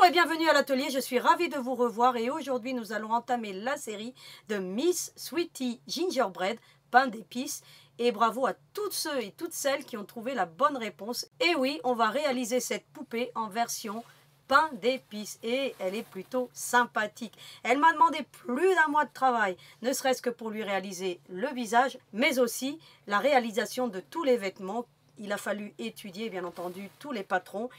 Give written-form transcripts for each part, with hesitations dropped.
et bienvenue à l'atelier, je suis ravie de vous revoir et aujourd'hui nous allons entamer la série de Miss Sweetie Gingerbread, pain d'épices. Et bravo à toutes ceux et toutes celles qui ont trouvé la bonne réponse. Et oui, on va réaliser cette poupée en version pain d'épices et elle est plutôt sympathique. Elle m'a demandé plus d'1 mois de travail, ne serait-ce que pour lui réaliser le visage, mais aussi la réalisation de tous les vêtements. Il a fallu étudier bien entendu tous les patrons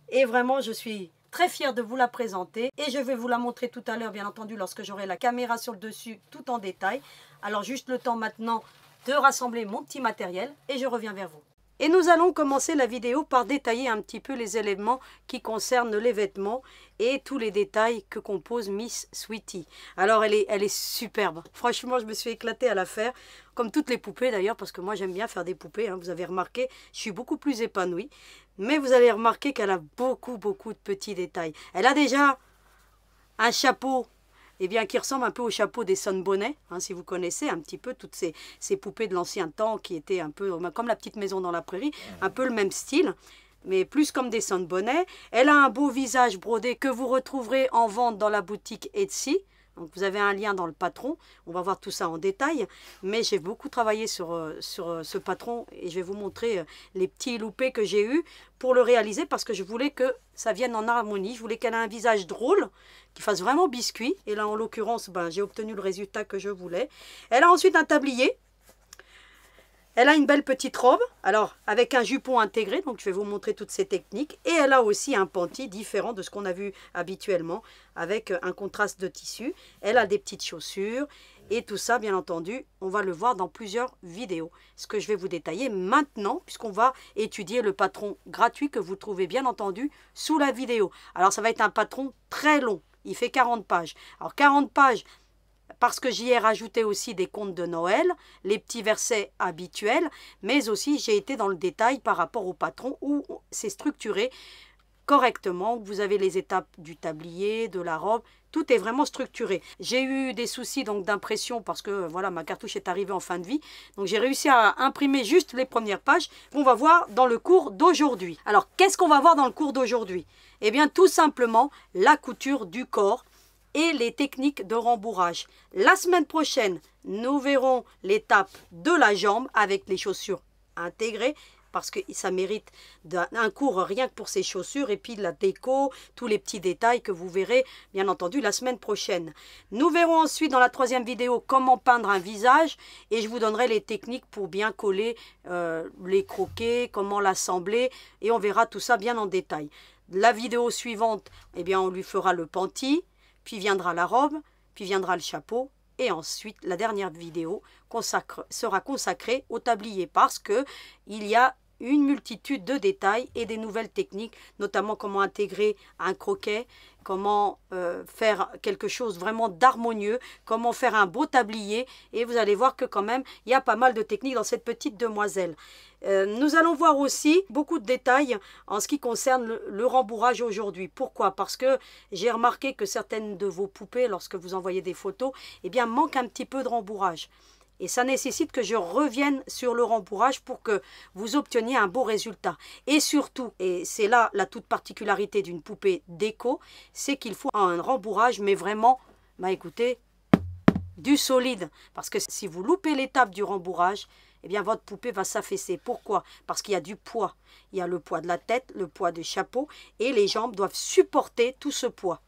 et vraiment je suis très fière de vous la présenter et je vais vous la montrer tout à l'heure bien entendu lorsque j'aurai la caméra sur le dessus tout en détail. Alors juste le temps maintenant de rassembler mon petit matériel et je reviens vers vous. Et nous allons commencer la vidéo par détailler un petit peu les éléments qui concernent les vêtements et tous les détails que compose Miss Sweetie. Alors elle est superbe, franchement je me suis éclatée à la faire, comme toutes les poupées d'ailleurs, parce que moi j'aime bien faire des poupées, hein. Vous avez remarqué, je suis beaucoup plus épanouie, mais vous allez remarquer qu'elle a beaucoup de petits détails. Elle a déjà un chapeau qui ressemble un peu au chapeau des Sonbonnet, hein, si vous connaissez un petit peu toutes ces poupées de l'ancien temps qui étaient un peu comme la petite maison dans la prairie, un peu le même style, mais plus comme des Sonbonnet. Elle a un beau visage brodé que vous retrouverez en vente dans la boutique Etsy. Donc vous avez un lien dans le patron, on va voir tout ça en détail, mais j'ai beaucoup travaillé sur ce patron et je vais vous montrer les petits loupés que j'ai eus pour le réaliser parce que je voulais que ça vienne en harmonie, je voulais qu'elle ait un visage drôle, qui fasse vraiment biscuit, et là en l'occurrence j'ai obtenu le résultat que je voulais. Elle a ensuite un tablier. Elle a une belle petite robe, alors avec un jupon intégré, donc je vais vous montrer toutes ces techniques. Et elle a aussi un panty différent de ce qu'on a vu habituellement, avec un contraste de tissu. Elle a des petites chaussures et tout ça, bien entendu, on va le voir dans plusieurs vidéos. Ce que je vais vous détailler maintenant, puisqu'on va étudier le patron gratuit que vous trouvez bien entendu sous la vidéo. Alors ça va être un patron très long, il fait 40 pages. Alors 40 pages... parce que j'y ai rajouté aussi des contes de Noël, les petits versets habituels, mais aussi j'ai été dans le détail par rapport au patron où c'est structuré correctement. Vous avez les étapes du tablier, de la robe, tout est vraiment structuré. J'ai eu des soucis donc d'impression parce que voilà, ma cartouche est arrivée en fin de vie. Donc j'ai réussi à imprimer juste les premières pages qu'on va voir dans le cours d'aujourd'hui. Alors qu'est-ce qu'on va voir dans le cours d'aujourd'hui? Eh bien tout simplement la couture du corps et les techniques de rembourrage. La semaine prochaine, nous verrons l'étape de la jambe avec les chaussures intégrées parce que ça mérite un cours rien que pour ces chaussures et puis la déco, tous les petits détails que vous verrez bien entendu la semaine prochaine. Nous verrons ensuite dans la 3e vidéo comment peindre un visage et je vous donnerai les techniques pour bien coller les croquets, comment l'assembler et on verra tout ça bien en détail. La vidéo suivante, eh bien on lui fera le panty. Puis viendra la robe, puis viendra le chapeau, et ensuite la dernière vidéo sera consacrée au tablier parce que il y a une multitude de détails et des nouvelles techniques, notamment comment intégrer un croquet, comment faire quelque chose vraiment d'harmonieux, comment faire un beau tablier, et vous allez voir que quand même il y a pas mal de techniques dans cette petite demoiselle. Nous allons voir aussi beaucoup de détails en ce qui concerne le rembourrage aujourd'hui. Pourquoi? Parce que j'ai remarqué que certaines de vos poupées, lorsque vous envoyez des photos, eh bien, manquent un petit peu de rembourrage. Et ça nécessite que je revienne sur le rembourrage pour que vous obteniez un beau résultat. Et surtout, et c'est là la toute particularité d'une poupée déco, c'est qu'il faut un rembourrage, mais vraiment, écoutez, du solide. Parce que si vous loupez l'étape du rembourrage, eh bien votre poupée va s'affaisser. Pourquoi? Parce qu'il y a du poids. Il y a le poids de la tête, le poids du chapeau, et les jambes doivent supporter tout ce poids.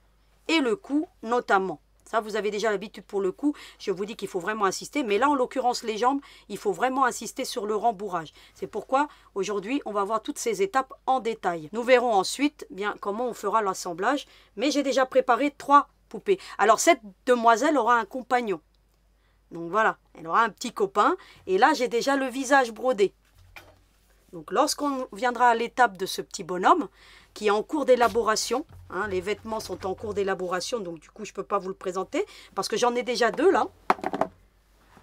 Et le cou notamment. Ça, vous avez déjà l'habitude pour le cou. Je vous dis qu'il faut vraiment insister. Mais là, en l'occurrence, les jambes, il faut vraiment insister sur le rembourrage. C'est pourquoi, aujourd'hui, on va voir toutes ces étapes en détail. Nous verrons ensuite bien comment on fera l'assemblage. Mais j'ai déjà préparé 3 poupées. Alors, cette demoiselle aura un compagnon. Donc voilà, elle aura un petit copain. Et là, j'ai déjà le visage brodé. Donc, lorsqu'on viendra à l'étape de ce petit bonhomme, qui est en cours d'élaboration. Hein, les vêtements sont en cours d'élaboration, donc du coup, je ne peux pas vous le présenter, parce que j'en ai déjà 2 là.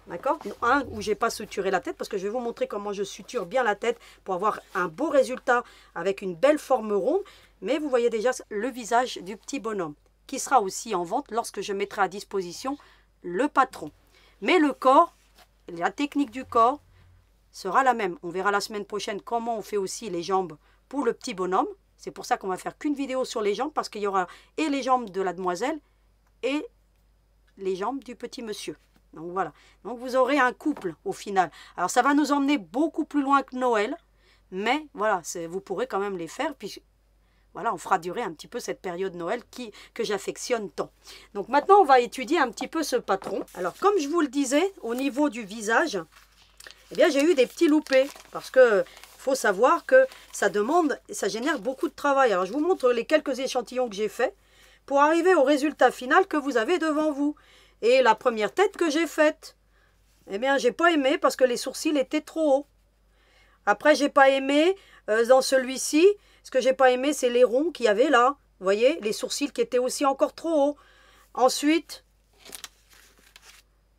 D'accord? Un où je n'ai pas suturé la tête, parce que je vais vous montrer comment je suture bien la tête pour avoir un beau résultat avec une belle forme ronde. Mais vous voyez déjà le visage du petit bonhomme, qui sera aussi en vente lorsque je mettrai à disposition le patron. Mais le corps, la technique du corps sera la même. On verra la semaine prochaine comment on fait aussi les jambes pour le petit bonhomme. C'est pour ça qu'on va faire qu'une vidéo sur les jambes, parce qu'il y aura et les jambes de la demoiselle et les jambes du petit monsieur. Donc voilà. Donc vous aurez un couple au final. Alors ça va nous emmener beaucoup plus loin que Noël. Mais voilà, vous pourrez quand même les faire. Puis voilà, on fera durer un petit peu cette période Noël que j'affectionne tant. Donc maintenant, on va étudier un petit peu ce patron. Alors comme je vous le disais, au niveau du visage, eh bien j'ai eu des petits loupés. Parce que faut savoir que ça génère beaucoup de travail. Alors je vous montre les quelques échantillons que j'ai faits pour arriver au résultat final que vous avez devant vous. Et la première tête que j'ai faite, eh bien j'ai pas aimé parce que les sourcils étaient trop hauts. Après j'ai pas aimé dans celui-ci, ce que j'ai pas aimé c'est les ronds qu'il y avait là. Vous voyez, les sourcils qui étaient aussi encore trop hauts. Ensuite,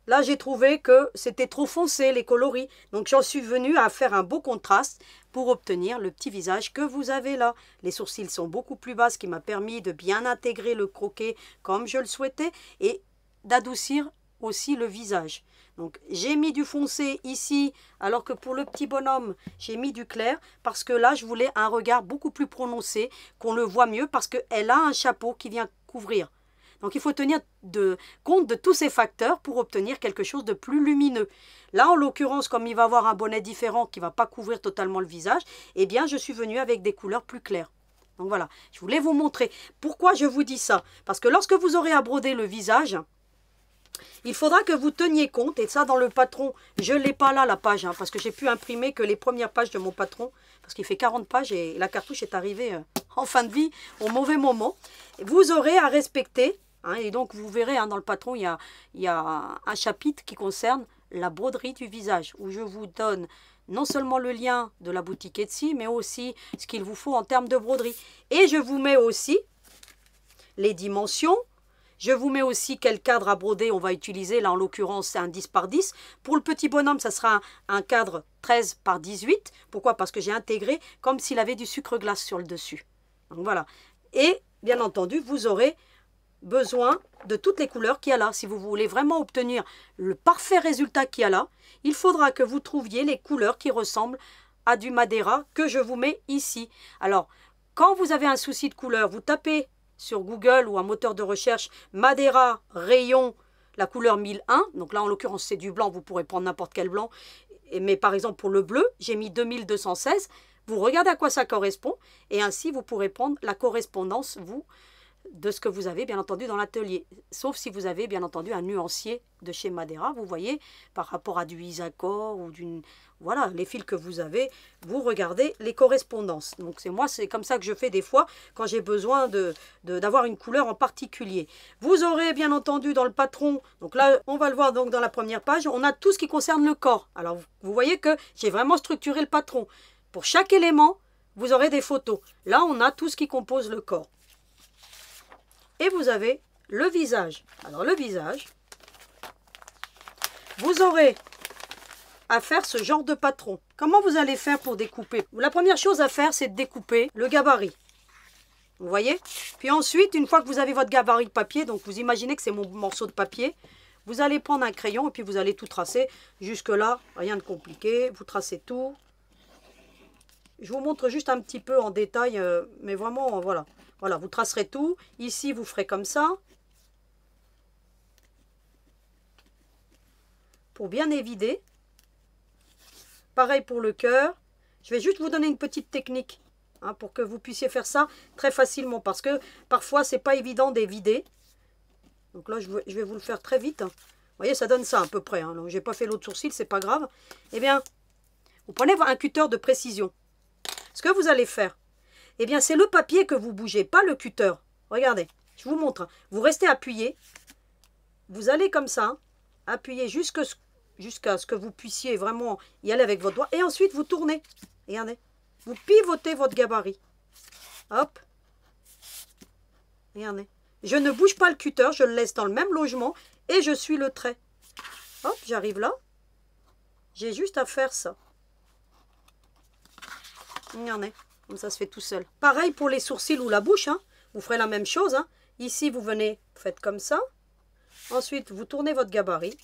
là j'ai trouvé que c'était trop foncé les coloris. Donc j'en suis venue à faire un beau contraste pour obtenir le petit visage que vous avez là. Les sourcils sont beaucoup plus bas, ce qui m'a permis de bien intégrer le croquet comme je le souhaitais et d'adoucir aussi le visage. Donc j'ai mis du foncé ici, alors que pour le petit bonhomme, j'ai mis du clair, parce que là je voulais un regard beaucoup plus prononcé, qu'on le voit mieux, parce qu'elle a un chapeau qui vient couvrir. Donc il faut tenir compte de tous ces facteurs pour obtenir quelque chose de plus lumineux. Là, en l'occurrence, comme il va avoir un bonnet différent qui ne va pas couvrir totalement le visage, eh bien je suis venue avec des couleurs plus claires. Donc voilà, je voulais vous montrer. Pourquoi je vous dis ça? Parce que lorsque vous aurez à broder le visage, il faudra que vous teniez compte, et ça dans le patron, je ne l'ai pas là la page, hein, parce que j'ai pu imprimer que les premières pages de mon patron, parce qu'il fait 40 pages et la cartouche est arrivée en fin de vie au mauvais moment. Vous aurez à respecter, hein, et donc vous verrez dans le patron, il y a un chapitre qui concerne la broderie du visage, où je vous donne non seulement le lien de la boutique Etsy, mais aussi ce qu'il vous faut en termes de broderie. Et je vous mets aussi les dimensions. Je vous mets aussi quel cadre à broder on va utiliser. Là, en l'occurrence, c'est un 10 par 10. Pour le petit bonhomme, ça sera un cadre 13 par 18. Pourquoi? Parce que j'ai intégré comme s'il avait du sucre glace sur le dessus. Donc voilà. Et bien entendu, vous aurez besoin de toutes les couleurs qu'il y a là. Si vous voulez vraiment obtenir le parfait résultat qu'il y a là, il faudra que vous trouviez les couleurs qui ressemblent à du Madeira que je vous mets ici. Alors, quand vous avez un souci de couleur, vous tapez sur Google ou un moteur de recherche Madeira rayon la couleur 1001. Donc là en l'occurrence c'est du blanc, vous pourrez prendre n'importe quel blanc. Mais par exemple pour le bleu j'ai mis 2216. Vous regardez à quoi ça correspond et ainsi vous pourrez prendre la correspondance vous de ce que vous avez bien entendu dans l'atelier. Sauf si vous avez bien entendu un nuancier de chez Madeira. Vous voyez par rapport à du Isacor ou d'une... Voilà, les fils que vous avez, vous regardez les correspondances. Donc c'est comme ça que je fais des fois quand j'ai besoin d'avoir une couleur en particulier. Vous aurez bien entendu dans le patron, donc là on va le voir donc dans la première page, on a tout ce qui concerne le corps. Alors vous voyez que j'ai vraiment structuré le patron. Pour chaque élément, vous aurez des photos. Là on a tout ce qui compose le corps. Et vous avez le visage. Alors le visage, vous aurez à faire ce genre de patron. Comment vous allez faire pour découper? La première chose à faire, c'est de découper le gabarit. Vous voyez? Puis ensuite, une fois que vous avez votre gabarit de papier, donc vous imaginez que c'est mon morceau de papier, vous allez prendre un crayon et puis vous allez tout tracer. Jusque là, rien de compliqué. Vous tracez tout. Je vous montre juste un petit peu en détail, mais vraiment, voilà. Voilà, vous tracerez tout. Ici, vous ferez comme ça. Pour bien évider. Pareil pour le cœur. Je vais juste vous donner une petite technique hein, pour que vous puissiez faire ça très facilement. Parce que parfois, c'est pas évident d'évider. Donc là, je vais vous le faire très vite. Vous voyez, ça donne ça à peu près. Hein. Je n'ai pas fait l'autre sourcil, c'est pas grave. Eh bien, vous prenez un cutter de précision. Ce que vous allez faire, eh bien, c'est le papier que vous bougez, pas le cutter. Regardez, je vous montre. Vous restez appuyé. Vous allez comme ça, appuyer jusqu'à ce que vous puissiez vraiment y aller avec votre doigt. Et ensuite, vous tournez. Regardez. Vous pivotez votre gabarit. Hop. Regardez. Je ne bouge pas le cutter, je le laisse dans le même logement et je suis le trait. Hop, j'arrive là. J'ai juste à faire ça. Regardez. Comme ça se fait tout seul. Pareil pour les sourcils ou la bouche. Hein. Vous ferez la même chose. Hein. Ici, vous venez, vous faites comme ça. Ensuite, vous tournez votre gabarit.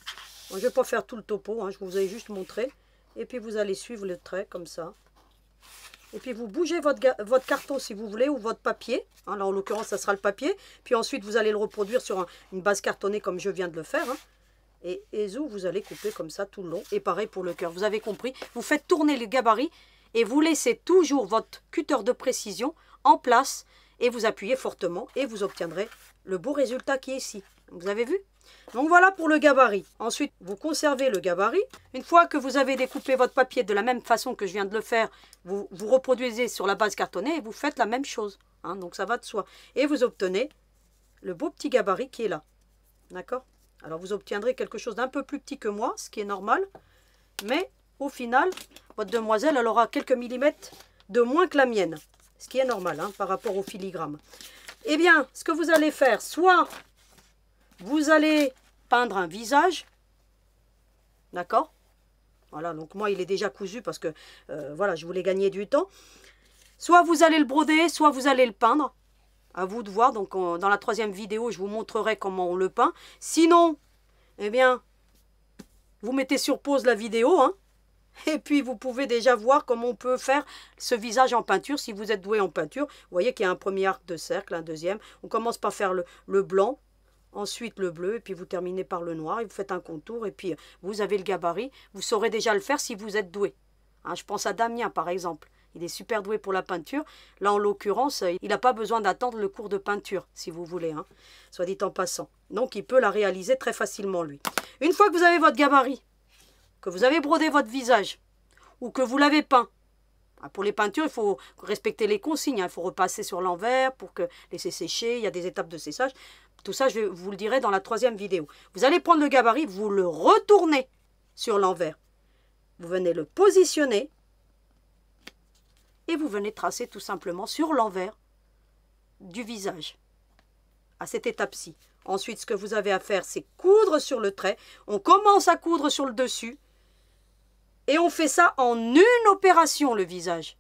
Bon, je ne vais pas faire tout le topo. Hein. Je vous ai juste montré. Et puis, vous allez suivre le trait comme ça. Et puis vous bougez votre carton si vous voulez, ou votre papier. Hein, là en l'occurrence ça sera le papier. Puis ensuite vous allez le reproduire sur une base cartonnée comme je viens de le faire. Hein. Et vous allez couper comme ça tout le long. Et pareil pour le cœur, vous avez compris. Vous faites tourner le gabarit et vous laissez toujours votre cutter de précision en place. Et vous appuyez fortement et vous obtiendrez le beau résultat qui est ici. Vous avez vu? Donc voilà pour le gabarit. Ensuite, vous conservez le gabarit. Une fois que vous avez découpé votre papier de la même façon que je viens de le faire, vous reproduisez sur la base cartonnée et vous faites la même chose. Hein, donc ça va de soi. Et vous obtenez le beau petit gabarit qui est là. D'accord? Alors vous obtiendrez quelque chose d'un peu plus petit que moi, ce qui est normal. Mais au final, votre demoiselle, elle aura quelques millimètres de moins que la mienne. Ce qui est normal hein, par rapport au filigrane. Eh bien, ce que vous allez faire, soit vous allez peindre un visage. D'accord? Voilà, donc moi il est déjà cousu parce que voilà, je voulais gagner du temps. Soit vous allez le broder, soit vous allez le peindre. À vous de voir. Donc dans la 3e vidéo, je vous montrerai comment on le peint. Sinon, eh bien, vous mettez sur pause la vidéo. Hein, et puis vous pouvez déjà voir comment on peut faire ce visage en peinture. Si vous êtes doué en peinture, vous voyez qu'il y a un premier arc de cercle, un deuxième. On commence par faire le blanc. Ensuite le bleu, et puis vous terminez par le noir, et vous faites un contour, et puis vous avez le gabarit. Vous saurez déjà le faire si vous êtes doué. Hein, je pense à Damien par exemple. Il est super doué pour la peinture. Là en l'occurrence, il n'a pas besoin d'attendre le cours de peinture, si vous voulez. Hein, soit dit en passant. Donc il peut la réaliser très facilement lui. Une fois que vous avez votre gabarit, que vous avez brodé votre visage, ou que vous l'avez peint, pour les peintures, il faut respecter les consignes. Il faut repasser sur l'envers pour laisser sécher. Il y a des étapes de séchage. Tout ça, je vous le dirai dans la 3e vidéo. Vous allez prendre le gabarit, vous le retournez sur l'envers. Vous venez le positionner et vous venez tracer tout simplement sur l'envers du visage. À cette étape-ci. Ensuite, ce que vous avez à faire, c'est coudre sur le trait. On commence à coudre sur le dessus. Et on fait ça en une opération, le visage.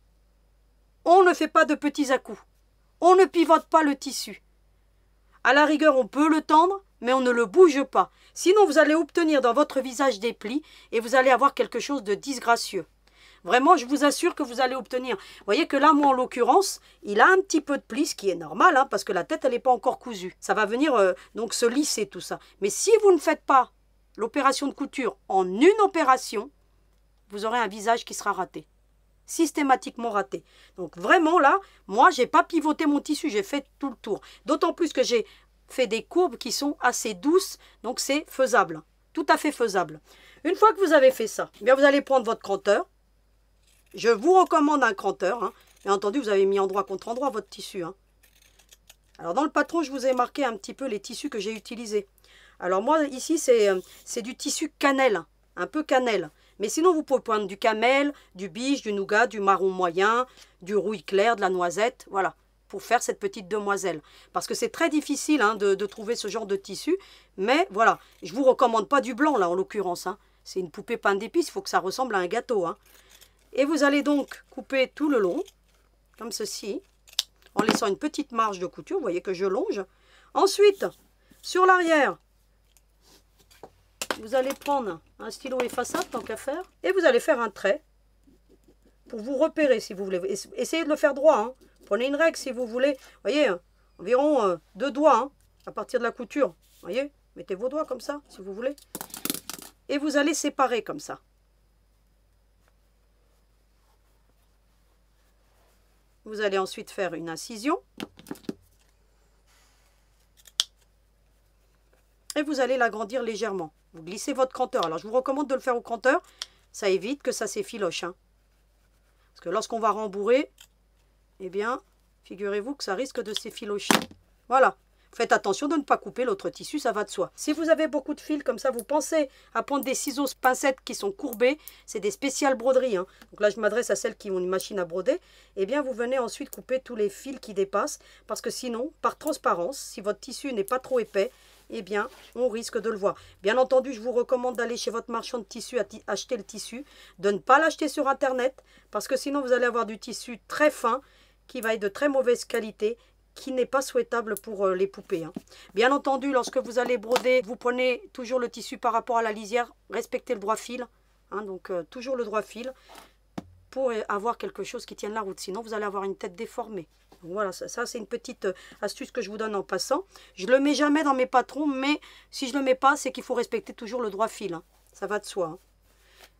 On ne fait pas de petits à-coups. On ne pivote pas le tissu. À la rigueur, on peut le tendre, mais on ne le bouge pas. Sinon, vous allez obtenir dans votre visage des plis et vous allez avoir quelque chose de disgracieux. Vraiment, je vous assure que vous allez obtenir. Vous voyez que là, moi, en l'occurrence, il a un petit peu de plis, ce qui est normal, hein, parce que la tête, elle n'est pas encore cousue. Ça va venir donc se lisser, tout ça. Mais si vous ne faites pas l'opération de couture en une opération, vous aurez un visage qui sera raté. Systématiquement raté. Donc vraiment là, moi j'ai pas pivoté mon tissu, j'ai fait tout le tour. D'autant plus que j'ai fait des courbes qui sont assez douces, donc c'est faisable. Tout à fait faisable. Une fois que vous avez fait ça, eh bien vous allez prendre votre cranteur. Je vous recommande un cranteur. Hein. Bien entendu, vous avez mis endroit contre endroit votre tissu. Hein. Alors dans le patron, je vous ai marqué un petit peu les tissus que j'ai utilisés. Alors moi ici c'est du tissu cannelle, un peu cannelle. Mais sinon, vous pouvez prendre du camel, du biche, du nougat, du marron moyen, du rouille clair, de la noisette, voilà, pour faire cette petite demoiselle. Parce que c'est très difficile hein, de trouver ce genre de tissu. Mais voilà, je ne vous recommande pas du blanc, là, en l'occurrence. Hein. C'est une poupée pain d'épices, il faut que ça ressemble à un gâteau. Hein. Et vous allez donc couper tout le long, comme ceci, en laissant une petite marge de couture. Vous voyez que je longe. Ensuite, sur l'arrière, vous allez prendre un stylo effaçable, tant qu'à faire, et vous allez faire un trait pour vous repérer si vous voulez. Essayez de le faire droit. Hein. Prenez une règle si vous voulez. Vous voyez, environ 2 doigts hein, à partir de la couture. Vous voyez, mettez vos doigts comme ça, si vous voulez. Et vous allez séparer comme ça. Vous allez ensuite faire une incision. Et vous allez l'agrandir légèrement. Vous glissez votre cranteur. Alors, je vous recommande de le faire au cranteur. Ça évite que ça s'effiloche. Hein. Parce que lorsqu'on va rembourrer, eh bien, figurez-vous que ça risque de s'effilocher. Voilà. Faites attention de ne pas couper l'autre tissu, ça va de soi. Si vous avez beaucoup de fils comme ça, vous pensez à prendre des ciseaux pincettes qui sont courbés. C'est des spéciales broderies. Hein. Donc là, je m'adresse à celles qui ont une machine à broder. Eh bien, vous venez ensuite couper tous les fils qui dépassent. Parce que sinon, par transparence, si votre tissu n'est pas trop épais, eh bien, on risque de le voir. Bien entendu, je vous recommande d'aller chez votre marchand de tissu acheter le tissu, de ne pas l'acheter sur Internet, parce que sinon, vous allez avoir du tissu très fin, qui va être de très mauvaise qualité, qui n'est pas souhaitable pour les poupées. Hein. Bien entendu, lorsque vous allez broder, vous prenez toujours le tissu par rapport à la lisière, respectez le droit fil, hein, donc toujours le droit fil. pour avoir quelque chose qui tienne la route. Sinon, vous allez avoir une tête déformée. Donc voilà, ça c'est une petite astuce que je vous donne en passant. Je ne le mets jamais dans mes patrons, mais si je ne le mets pas, c'est qu'il faut respecter toujours le droit fil. Hein. Ça va de soi. Hein.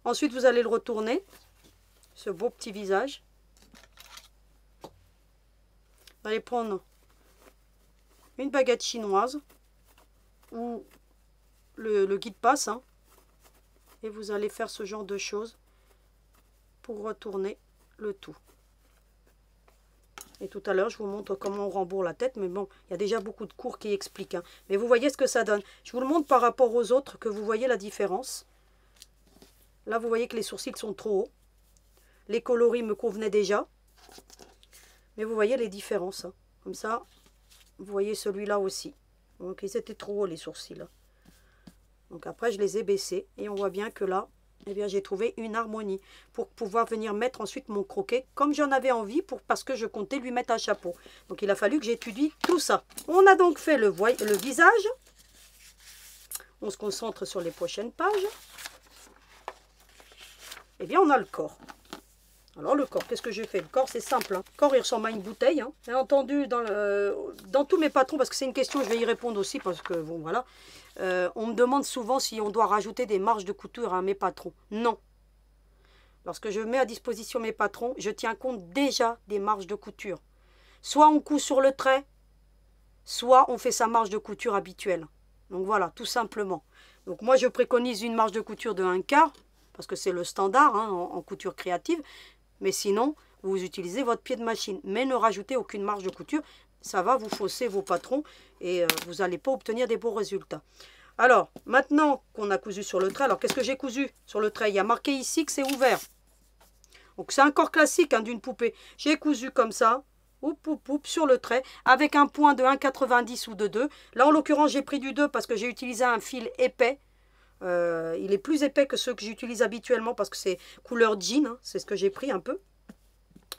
Ensuite, vous allez le retourner, ce beau petit visage. Vous allez prendre une baguette chinoise ou le guide-passe. Hein, et vous allez faire ce genre de choses pour retourner le tout. Et tout à l'heure, je vous montre comment on rembourre la tête. Mais bon, il y a déjà beaucoup de cours qui expliquent. Hein. Mais vous voyez ce que ça donne. Je vous le montre par rapport aux autres, que vous voyez la différence. Là, vous voyez que les sourcils sont trop hauts. Les coloris me convenaient déjà. Mais vous voyez les différences. Hein. Comme ça, vous voyez celui-là aussi. Donc, ils étaient trop hauts, les sourcils. Là. Donc après, je les ai baissés. Et on voit bien que là, eh bien, j'ai trouvé une harmonie pour pouvoir venir mettre ensuite mon croquet comme j'en avais envie parce que je comptais lui mettre un chapeau. Donc, il a fallu que j'étudie tout ça. On a donc fait le visage. On se concentre sur les prochaines pages. Eh bien, on a le corps. Alors, le corps, qu'est-ce que j'ai fait? Le corps, c'est simple. Hein. Le corps, il ressemble à une bouteille. Hein. Bien entendu, dans tous mes patrons, parce que c'est une question, je vais y répondre aussi, parce que, bon, voilà. On me demande souvent si on doit rajouter des marges de couture à mes patrons. Non. Lorsque je mets à disposition mes patrons, je tiens compte déjà des marges de couture. Soit on coud sur le trait, soit on fait sa marge de couture habituelle. Donc voilà, tout simplement. Donc moi, je préconise une marge de couture de 1/4, parce que c'est le standard hein, en couture créative. Mais sinon, vous utilisez votre pied de machine. Mais ne rajoutez aucune marge de couture. Ça va vous fausser vos patrons et vous n'allez pas obtenir des bons résultats. Alors, maintenant qu'on a cousu sur le trait, alors qu'est-ce que j'ai cousu sur le trait? Il y a marqué ici que c'est ouvert. Donc, c'est un corps classique hein, d'une poupée. J'ai cousu comme ça, sur le trait, avec un point de 1,90 ou de 2. Là, en l'occurrence, j'ai pris du 2 parce que j'ai utilisé un fil épais. Il est plus épais que ceux que j'utilise habituellement parce que c'est couleur jean. Hein, c'est ce que j'ai pris un peu.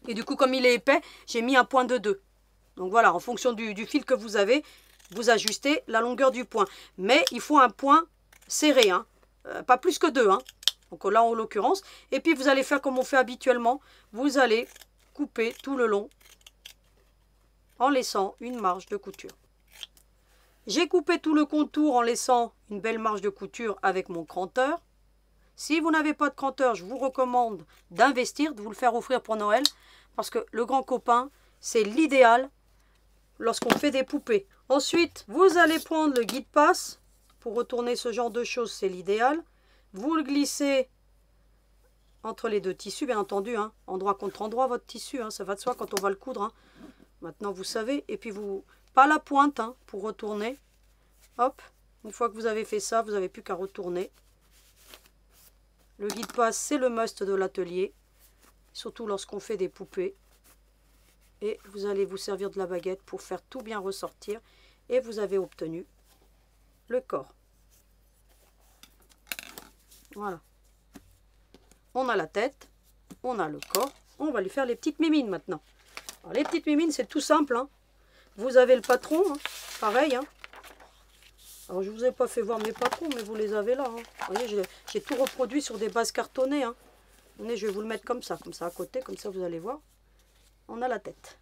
Et du coup, comme il est épais, j'ai mis un point de 2. Donc voilà, en fonction du fil que vous avez, vous ajustez la longueur du point. Mais il faut un point serré, hein. Pas plus que 2. Hein. Donc là, en l'occurrence. Et puis, vous allez faire comme on fait habituellement. Vous allez couper tout le long en laissant une marge de couture. J'ai coupé tout le contour en laissant une belle marge de couture avec mon cranteur. Si vous n'avez pas de cranteur, je vous recommande d'investir, de vous le faire offrir pour Noël. Parce que le grand copain, c'est l'idéal lorsqu'on fait des poupées. Ensuite, vous allez prendre le guide-passe. Pour retourner ce genre de choses, c'est l'idéal. Vous le glissez entre les deux tissus, bien entendu. Hein, endroit contre endroit, votre tissu. Hein, ça va de soi quand on va le coudre. Hein. Maintenant, vous savez. Et puis, pas la pointe hein, pour retourner. Hop. Une fois que vous avez fait ça, vous n'avez plus qu'à retourner. Le guide-passe, c'est le must de l'atelier. Surtout lorsqu'on fait des poupées. Et vous allez vous servir de la baguette pour faire tout bien ressortir. Et vous avez obtenu le corps. Voilà. On a la tête. On a le corps. On va lui faire les petites mimines maintenant. Alors, les petites mimines, c'est tout simple. Hein. Vous avez le patron. Hein. Pareil. Hein. Alors, je ne vous ai pas fait voir mes patrons, mais vous les avez là. Hein. Vous voyez, j'ai tout reproduit sur des bases cartonnées. Hein. Je vais vous le mettre comme ça à côté. Comme ça, vous allez voir. On a la tête.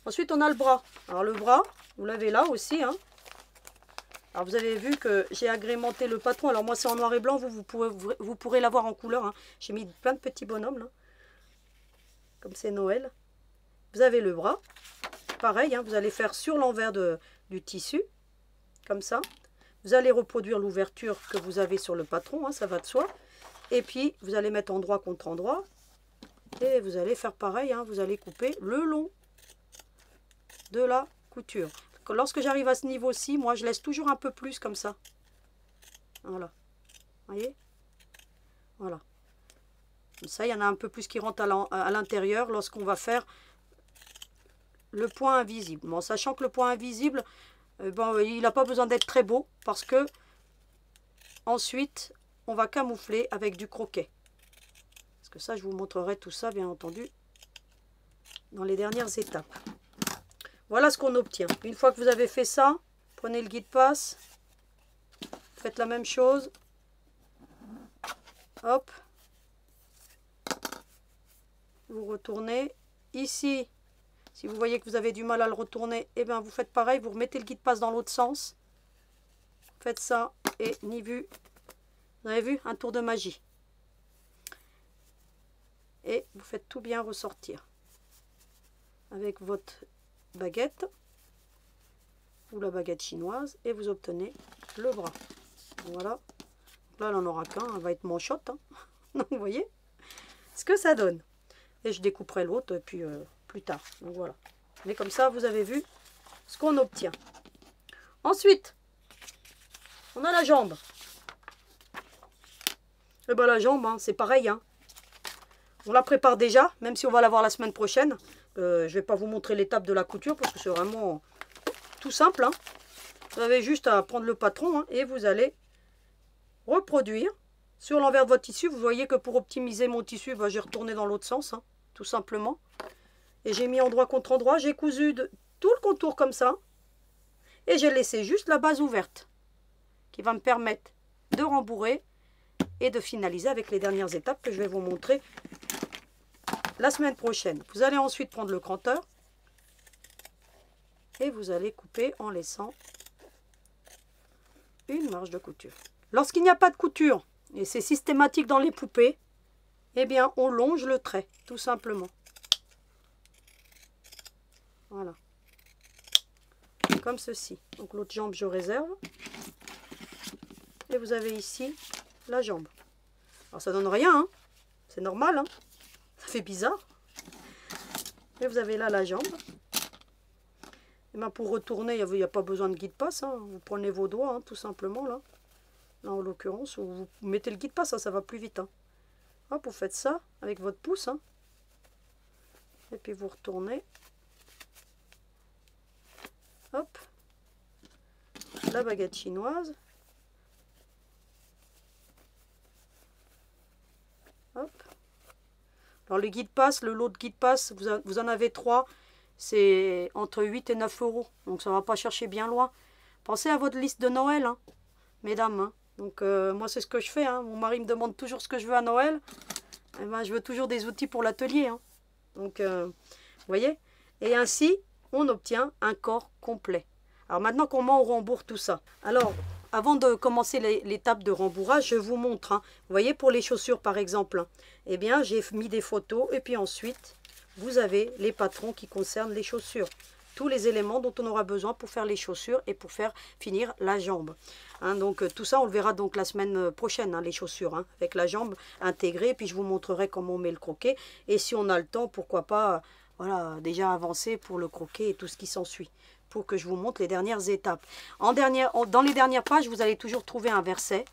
Ensuite, on a le bras. Alors, le bras, vous l'avez là aussi. Hein. Alors, vous avez vu que j'ai agrémenté le patron. Alors, moi, c'est en noir et blanc. Vous pourrez l'avoir en couleur. Hein. J'ai mis plein de petits bonhommes. Là. Comme c'est Noël. Vous avez le bras. Pareil, hein, vous allez faire sur l'envers du tissu. Comme ça. Vous allez reproduire l'ouverture que vous avez sur le patron. Hein, ça va de soi. Et puis, vous allez mettre endroit contre endroit. Et vous allez faire pareil, hein, vous allez couper le long de la couture. Lorsque j'arrive à ce niveau-ci, moi je laisse toujours un peu plus comme ça. Voilà. Vous voyez? Voilà. Comme ça, il y en a un peu plus qui rentre à l'intérieur lorsqu'on va faire le point invisible. Bon, sachant que le point invisible, bon, il n'a pas besoin d'être très beau parce que ensuite, on va camoufler avec du croquet. Que ça, je vous montrerai tout ça, bien entendu, dans les dernières étapes. Voilà ce qu'on obtient. Une fois que vous avez fait ça, prenez le guide-passe, faites la même chose. Hop. vous retournez. Ici, si vous voyez que vous avez du mal à le retourner, eh bien vous faites pareil, vous remettez le guide-passe dans l'autre sens. Faites ça et ni vu. Vous avez vu, un tour de magie. Et vous faites tout bien ressortir. Avec votre baguette ou la baguette chinoise et vous obtenez le bras. Voilà. Là, elle n'en aura qu'un, elle va être manchotte. Hein. Donc, vous voyez ce que ça donne. Et je découperai l'autre puis plus tard. Donc voilà. Mais comme ça, vous avez vu ce qu'on obtient. Ensuite, on a la jambe. Et bien la jambe, hein, c'est pareil. Hein. On la prépare déjà, même si on va la voir la semaine prochaine. Je ne vais pas vous montrer l'étape de la couture parce que c'est vraiment tout simple. Hein. Vous avez juste à prendre le patron hein, et vous allez reproduire sur l'envers de votre tissu. Vous voyez que pour optimiser mon tissu, bah, j'ai retourné dans l'autre sens, hein, tout simplement. Et j'ai mis endroit contre endroit. J'ai cousu tout le contour comme ça. Et j'ai laissé juste la base ouverte qui va me permettre de rembourrer et de finaliser avec les dernières étapes que je vais vous montrer la semaine prochaine. Vous allez ensuite prendre le cranteur et vous allez couper en laissant une marge de couture. Lorsqu'il n'y a pas de couture, et c'est systématique dans les poupées, eh bien on longe le trait, tout simplement. Voilà. Comme ceci. Donc l'autre jambe, je réserve. Et vous avez ici la jambe. Alors ça donne rien, hein. C'est normal, hein. Ça fait bizarre. Et vous avez là la jambe. Et bien pour retourner, il n'y a pas besoin de guide-passe. Hein. Vous prenez vos doigts, hein, tout simplement, là. Là, en l'occurrence, vous mettez le guide-passe, ça va plus vite. Hein. Hop, vous faites ça avec votre pouce. Hein. Et puis vous retournez. Hop. La baguette chinoise. Hop. Alors le guide-passe, le lot de guide-passe, vous en avez 3. C'est entre 8 et 9 €. Donc ça ne va pas chercher bien loin. Pensez à votre liste de Noël, hein, mesdames. Hein. Donc moi c'est ce que je fais. Hein. Mon mari me demande toujours ce que je veux à Noël. Et ben, je veux toujours des outils pour l'atelier. Hein. Donc vous voyez. Et ainsi on obtient un corps complet. Alors maintenant comment on rembourre tout ça? Alors avant de commencer l'étape de rembourrage, je vous montre. Hein. Vous voyez pour les chaussures par exemple. Hein, eh bien j'ai mis des photos et puis ensuite vous avez les patrons qui concernent les chaussures. Tous les éléments dont on aura besoin pour faire les chaussures et pour faire finir la jambe. Hein, donc tout ça on le verra donc la semaine prochaine, hein, les chaussures, hein, avec la jambe intégrée. Puis je vous montrerai comment on met le croquet. Et si on a le temps, pourquoi pas voilà, déjà avancer pour le croquet et tout ce qui s'ensuit. Pour que je vous montre les dernières étapes. Dans les dernières pages, vous allez toujours trouver un verset.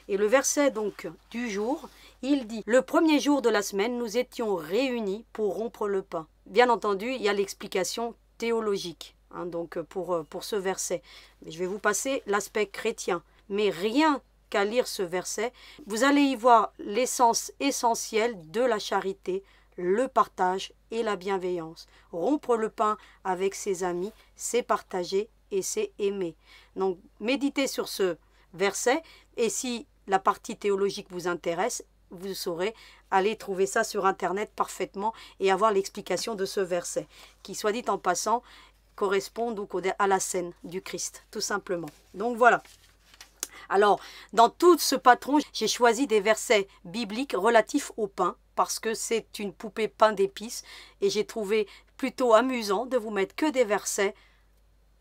Et le verset donc du jour, il dit « Le premier jour de la semaine, nous étions réunis pour rompre le pain. » Bien entendu, il y a l'explication théologique hein, donc pour ce verset. Mais je vais vous passer l'aspect chrétien. Mais rien qu'à lire ce verset, vous allez y voir l'essence essentielle de la charité, le partage et la bienveillance. Rompre le pain avec ses amis, c'est partager et c'est aimer. Donc méditez sur ce verset et si la partie théologique vous intéresse, vous saurez aller trouver ça sur internet parfaitement et avoir l'explication de ce verset qui, soit dit en passant, correspond donc à la scène du Christ, tout simplement. Donc voilà. Alors, dans tout ce patron, j'ai choisi des versets bibliques relatifs au pain parce que c'est une poupée pain d'épices et j'ai trouvé plutôt amusant de vous mettre que des versets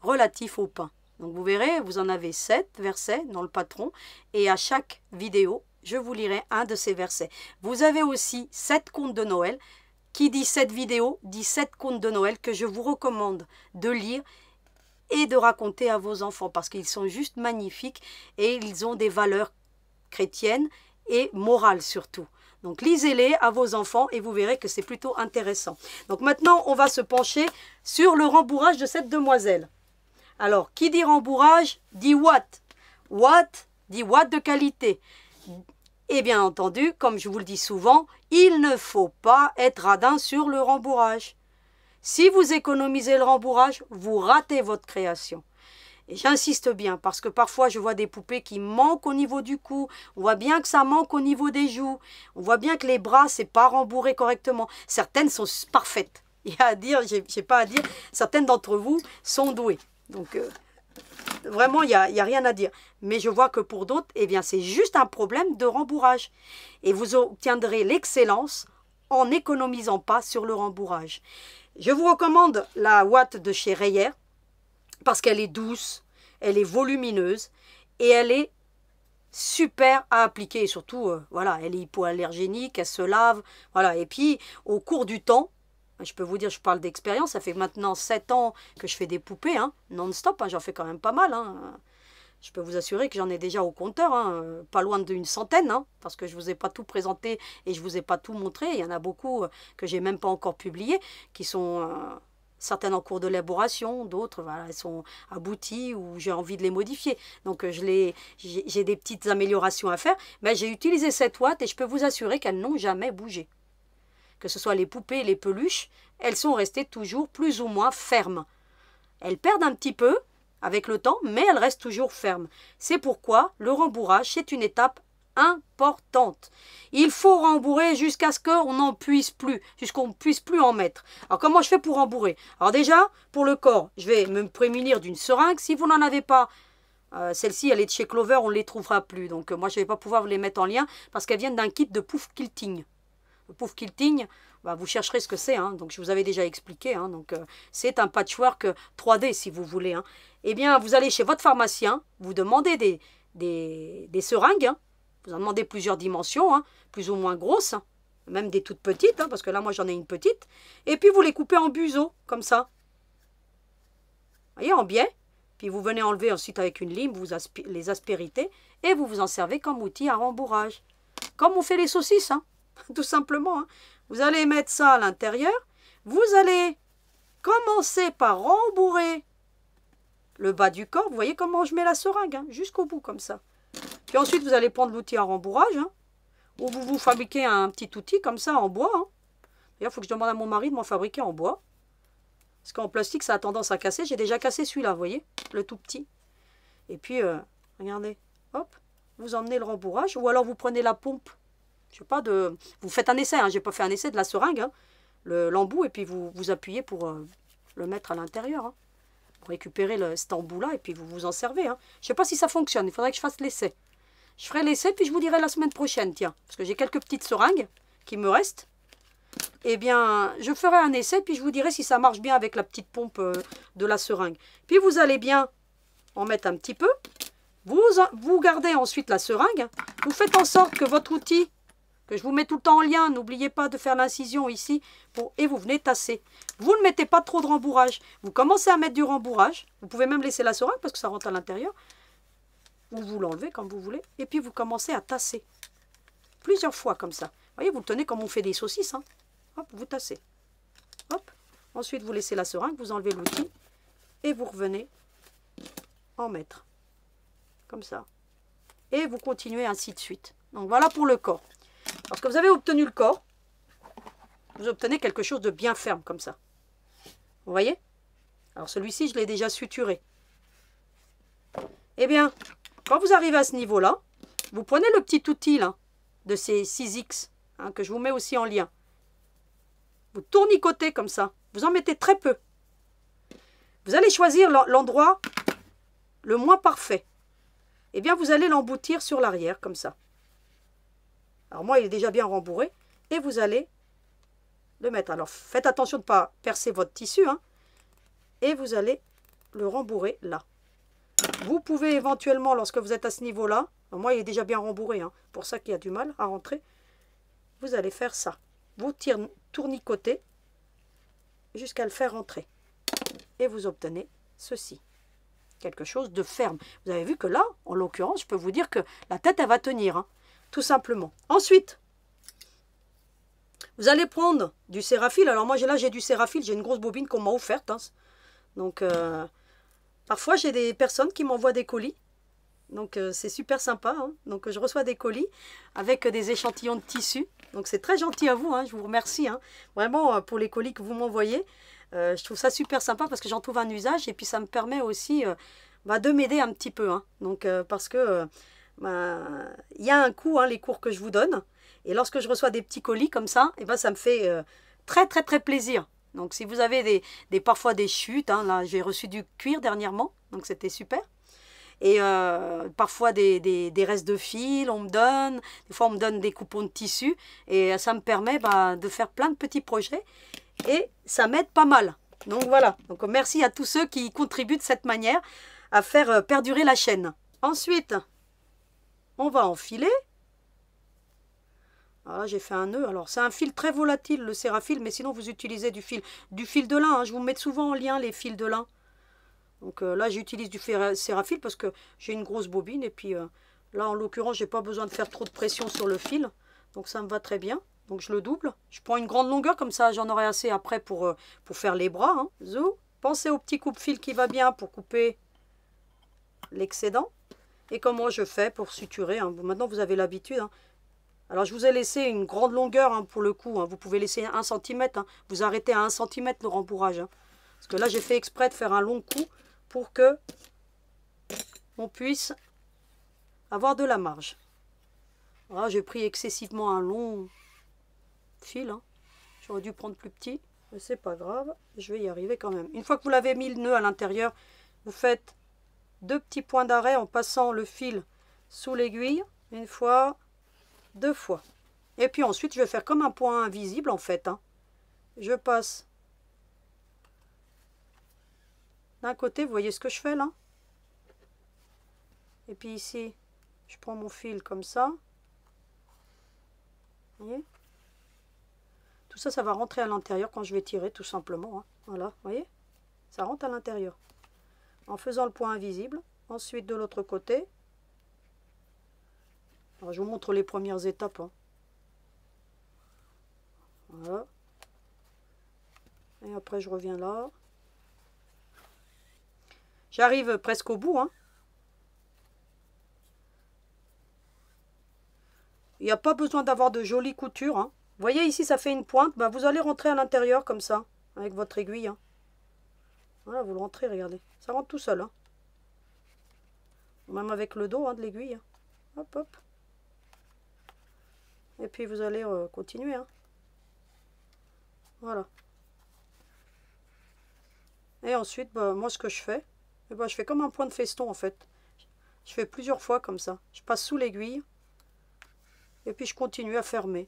relatifs au pain. Donc vous verrez, vous en avez 7 versets dans le patron et à chaque vidéo, je vous lirai un de ces versets. Vous avez aussi 7 contes de Noël. Qui dit 7 vidéos, dit 7 contes de Noël que je vous recommande de lire et de raconter à vos enfants parce qu'ils sont juste magnifiques et ils ont des valeurs chrétiennes et morales surtout. Donc lisez-les à vos enfants et vous verrez que c'est plutôt intéressant. Donc maintenant, on va se pencher sur le rembourrage de cette demoiselle. Alors, qui dit rembourrage, dit watt. Watt dit watt de qualité. Et bien entendu, comme je vous le dis souvent, il ne faut pas être radin sur le rembourrage. Si vous économisez le rembourrage, vous ratez votre création. Et j'insiste bien, parce que parfois je vois des poupées qui manquent au niveau du cou. On voit bien que ça manque au niveau des joues. On voit bien que les bras, c'est pas rembourré correctement. Certaines sont parfaites. Il y a à dire, j'ai pas à dire, certaines d'entre vous sont douées. Donc, vraiment, il n'y a rien à dire. Mais je vois que pour d'autres, eh bien, c'est juste un problème de rembourrage. Et vous obtiendrez l'excellence en n'économisant pas sur le rembourrage. Je vous recommande la ouate de chez Reyer parce qu'elle est douce, elle est volumineuse et elle est super à appliquer. Et surtout, voilà, elle est hypoallergénique, elle se lave. Voilà. Et puis, au cours du temps, je peux vous dire, je parle d'expérience, ça fait maintenant 7 ans que je fais des poupées, hein, non-stop, hein, j'en fais quand même pas mal. Hein. Je peux vous assurer que j'en ai déjà au compteur, hein, pas loin d'une centaine, hein, parce que je ne vous ai pas tout présenté et je ne vous ai pas tout montré. Il y en a beaucoup que j'ai même pas encore publié, qui sont certaines en cours d'élaboration, d'autres voilà, elles sont abouties ou j'ai envie de les modifier. Donc j'ai des petites améliorations à faire, mais j'ai utilisé cette ouate et je peux vous assurer qu'elles n'ont jamais bougé. Que ce soit les poupées, les peluches, elles sont restées toujours plus ou moins fermes. Elles perdent un petit peu avec le temps, mais elles restent toujours fermes. C'est pourquoi le rembourrage, c'est une étape importante. Il faut rembourrer jusqu'à ce qu'on n'en puisse plus, jusqu'on ne puisse plus en mettre. Alors comment je fais pour rembourrer? Alors déjà, pour le corps, je vais me prémunir d'une seringue. Si vous n'en avez pas, celle-ci, elle est de chez Clover, on ne les trouvera plus. Donc moi, je ne vais pas pouvoir vous les mettre en lien parce qu'elles viennent d'un kit de pouf quilting. Le pouf quilting, bah, vous chercherez ce que c'est, hein, donc je vous avais déjà expliqué. Hein, donc c'est un patchwork 3D si vous voulez. Hein. Eh bien, vous allez chez votre pharmacien, vous demandez des seringues, hein, vous en demandez plusieurs dimensions, hein, plus ou moins grosses, hein, même des toutes petites, hein, parce que là, moi, j'en ai une petite. Et puis, vous les coupez en buseaux, comme ça. Vous voyez, en biais. Puis, vous venez enlever ensuite avec une lime, vous les aspérités, et vous vous en servez comme outil à rembourrage. Comme on fait les saucisses, hein, tout simplement. Hein. Vous allez mettre ça à l'intérieur. Vous allez commencer par rembourrer le bas du corps. Vous voyez comment je mets la seringue, hein, jusqu'au bout, comme ça. Puis ensuite, vous allez prendre l'outil à rembourrage, hein, ou vous fabriquez un petit outil comme ça en bois. Hein. D'ailleurs, il faut que je demande à mon mari de m'en fabriquer en bois. Parce qu'en plastique, ça a tendance à casser. J'ai déjà cassé celui-là, vous voyez, le tout petit. Et puis, regardez, hop, vous emmenez le rembourrage. Ou alors, vous prenez la pompe. Je sais pas de... Vous faites un essai, hein, j'ai pas fait un essai de la seringue, hein, l'embout, et puis vous appuyez pour le mettre à l'intérieur. Hein. Vous récupérez cet embout-là, et puis vous vous en servez. Hein. Je sais pas si ça fonctionne, il faudrait que je fasse l'essai. Je ferai l'essai, puis je vous dirai la semaine prochaine, tiens. Parce que j'ai quelques petites seringues qui me restent. Eh bien, je ferai un essai, puis je vous dirai si ça marche bien avec la petite pompe de la seringue. Puis vous allez bien en mettre un petit peu. Vous gardez ensuite la seringue. Vous faites en sorte que votre outil, que je vous mets tout le temps en lien, n'oubliez pas de faire l'incision ici, et vous venez tasser. Vous ne mettez pas trop de rembourrage. Vous commencez à mettre du rembourrage. Vous pouvez même laisser la seringue parce que ça rentre à l'intérieur. Ou vous l'enlevez comme vous voulez. Et puis vous commencez à tasser. Plusieurs fois comme ça. Vous voyez, vous le tenez comme on fait des saucisses. Hein. Hop, vous tassez. Hop. Ensuite, vous laissez la seringue, vous enlevez l'outil. Et vous revenez en mettre. Comme ça. Et vous continuez ainsi de suite. Donc voilà pour le corps. Lorsque vous avez obtenu le corps, vous obtenez quelque chose de bien ferme comme ça. Vous voyez? Alors celui-ci, je l'ai déjà suturé. Eh bien, quand vous arrivez à ce niveau-là, vous prenez le petit outil là, de ces 6X, hein, que je vous mets aussi en lien. Vous tournicotez comme ça. Vous en mettez très peu. Vous allez choisir l'endroit le moins parfait. Eh bien, vous allez l'emboutir sur l'arrière comme ça. Alors moi, il est déjà bien rembourré. Et vous allez le mettre. Alors, faites attention de ne pas percer votre tissu. Hein, et vous allez le rembourrer là. Vous pouvez éventuellement, lorsque vous êtes à ce niveau-là, moi, il est déjà bien rembourré. Hein, pour ça qu'il y a du mal à rentrer. Vous allez faire ça. Vous tournicotez jusqu'à le faire rentrer. Et vous obtenez ceci. Quelque chose de ferme. Vous avez vu que là, en l'occurrence, je peux vous dire que la tête, elle va tenir. Hein. Tout simplement. Ensuite, vous allez prendre du Cérafil. Alors moi, j'ai du Cérafil. J'ai une grosse bobine qu'on m'a offerte. Hein. Donc, parfois, j'ai des personnes qui m'envoient des colis. Donc, c'est super sympa. Hein. Donc, je reçois des colis avec des échantillons de tissu. Donc, c'est très gentil à vous. Hein. Je vous remercie. Hein. Vraiment, pour les colis que vous m'envoyez. Je trouve ça super sympa parce que j'en trouve un usage. Et puis, ça me permet aussi... de m'aider un petit peu. Hein. Donc, parce que il y a un coût, hein, les cours que je vous donne. Et lorsque je reçois des petits colis comme ça, et ça me fait très très très plaisir. Donc si vous avez parfois des chutes, hein, là j'ai reçu du cuir dernièrement, donc c'était super. Et parfois des restes de fil, on me donne, des fois on me donne des coupons de tissu. Et ça me permet de faire plein de petits projets. Et ça m'aide pas mal. Donc voilà, donc merci à tous ceux qui contribuent de cette manière à faire perdurer la chaîne. Ensuite, on va enfiler. Alors là, j'ai fait un nœud. Alors, c'est un fil très volatile, le Cérafil, mais sinon, vous utilisez du fil de lin. Hein. Je vous mets souvent en lien les fils de lin. Donc là, j'utilise du Cérafil parce que j'ai une grosse bobine. Et puis là, en l'occurrence, j'ai pas besoin de faire trop de pression sur le fil. Donc, ça me va très bien. Donc, je le double. Je prends une grande longueur, comme ça, j'en aurai assez après pour faire les bras. Hein. Zou. Pensez au petit coupe-fil qui va bien pour couper l'excédent. Et comment je fais pour suturer. Hein. Bon, maintenant, vous avez l'habitude. Hein. Alors, je vous ai laissé une grande longueur hein, pour le coup. Hein. Vous pouvez laisser 1 cm. Hein. Vous arrêtez à 1 cm le rembourrage. Hein. Parce que là, j'ai fait exprès de faire un long coup pour que on puisse avoir de la marge. Voilà, j'ai pris excessivement un long fil. Hein. J'aurais dû prendre plus petit. Mais c'est pas grave. Je vais y arriver quand même. Une fois que vous l'avez mis le nœud à l'intérieur, vous faites 2 petits points d'arrêt en passant le fil sous l'aiguille. Une fois... 2 fois. Et puis ensuite, je vais faire comme un point invisible en fait. Hein. Je passe d'un côté, vous voyez ce que je fais là? Et puis ici, je prends mon fil comme ça. Vous voyez? Tout ça, ça va rentrer à l'intérieur quand je vais tirer tout simplement. Hein. Voilà, vous voyez? Ça rentre à l'intérieur. En faisant le point invisible. Ensuite, de l'autre côté. Alors, je vous montre les premières étapes. Hein. Voilà. Et après, je reviens là. J'arrive presque au bout. Hein. Il n'y a pas besoin d'avoir de jolies coutures. Hein. Vous voyez ici, ça fait une pointe. Vous allez rentrer à l'intérieur comme ça, avec votre aiguille. Hein. Voilà, vous le rentrez, regardez. Ça rentre tout seul. Hein. Même avec le dos hein, de l'aiguille. Hein. Hop, hop. Et puis vous allez continuer. Hein. Voilà. Et ensuite, moi ce que je fais, je fais comme un point de feston en fait. Je fais plusieurs fois comme ça. Je passe sous l'aiguille. Et puis je continue à fermer.